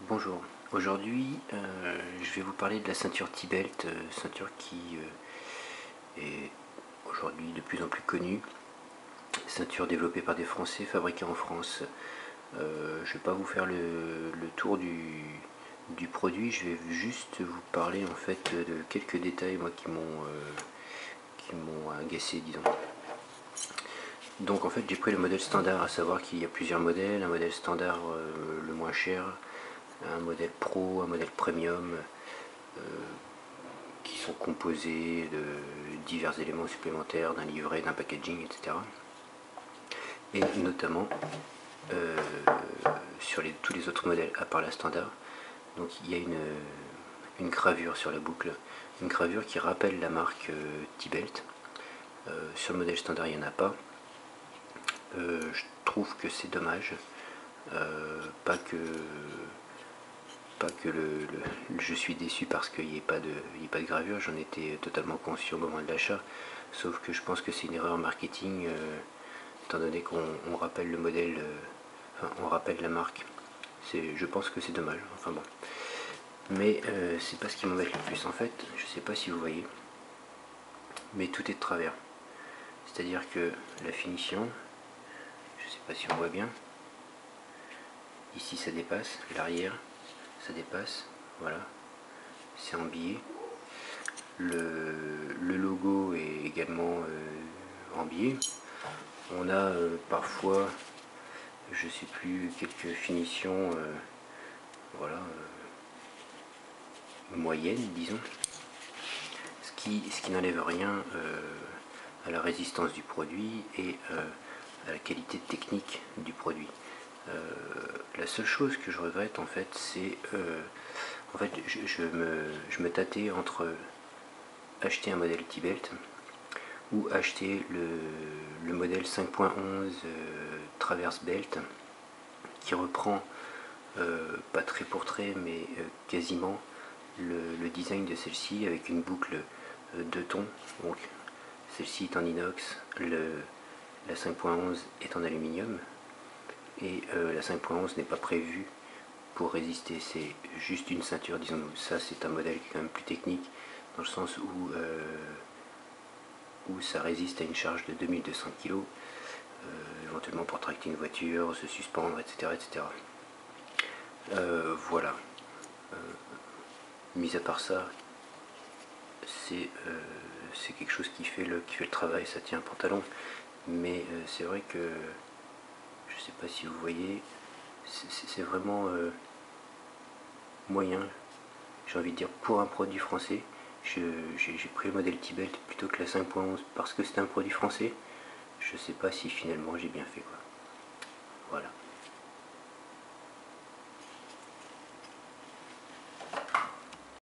Bonjour, aujourd'hui je vais vous parler de la ceinture T-Belt, ceinture qui est aujourd'hui de plus en plus connue, ceinture développée par des Français, fabriquée en France. Je ne vais pas vous faire le tour du produit, je vais juste vous parler en fait de quelques détails moi qui m'ont agacé, disons. Donc en fait j'ai pris le modèle standard, à savoir qu'il y a plusieurs modèles, un modèle standard le moins cher, un modèle pro, un modèle premium, qui sont composés de divers éléments supplémentaires, d'un livret, d'un packaging, etc. Et notamment sur tous les autres modèles, à part la standard, donc il y a une gravure sur la boucle, une gravure qui rappelle la marque T-Belt. Sur le modèle standard, il n'y en a pas. Je trouve que c'est dommage. Pas que je suis déçu parce qu'il n'y ait pas de gravure, j'en étais totalement conscient au moment de l'achat, sauf que je pense que c'est une erreur marketing, étant donné qu'on rappelle le modèle, enfin on rappelle la marque. Je pense que c'est dommage, enfin bon. Mais c'est pas ce qui m'embête le plus en fait, je sais pas si vous voyez, mais tout est de travers. C'est-à-dire que la finition, je sais pas si on voit bien, ici ça dépasse, l'arrière ça dépasse, voilà, c'est en biais. Le logo est également en biais. On a parfois, je sais plus, quelques finitions, voilà, moyennes, disons, ce qui n'enlève rien à la résistance du produit et à la qualité technique du produit. La seule chose que je regrette en fait, c'est en fait je me tâtais entre acheter un modèle T-Belt ou acheter le modèle 5.11 Traverse Belt qui reprend pas trait pour trait mais quasiment le design de celle-ci avec une boucle 2 tons. Donc celle-ci est en inox, la 5.11 est en aluminium et la 5.11 n'est pas prévue pour résister, c'est juste une ceinture, disons-nous. Ça c'est un modèle qui est quand même plus technique dans le sens où ça résiste à une charge de 2200 kg, éventuellement pour tracter une voiture, se suspendre, etc. etc. Voilà. Mis à part ça, c'est quelque chose qui fait le travail, ça tient un pantalon. Mais c'est vrai que, je sais pas si vous voyez, c'est vraiment moyen, j'ai envie de dire, pour un produit français. J'ai pris le modèle T-Belt plutôt que la 5.11 parce que c'est un produit français. Je sais pas si finalement j'ai bien fait quoi. Voilà.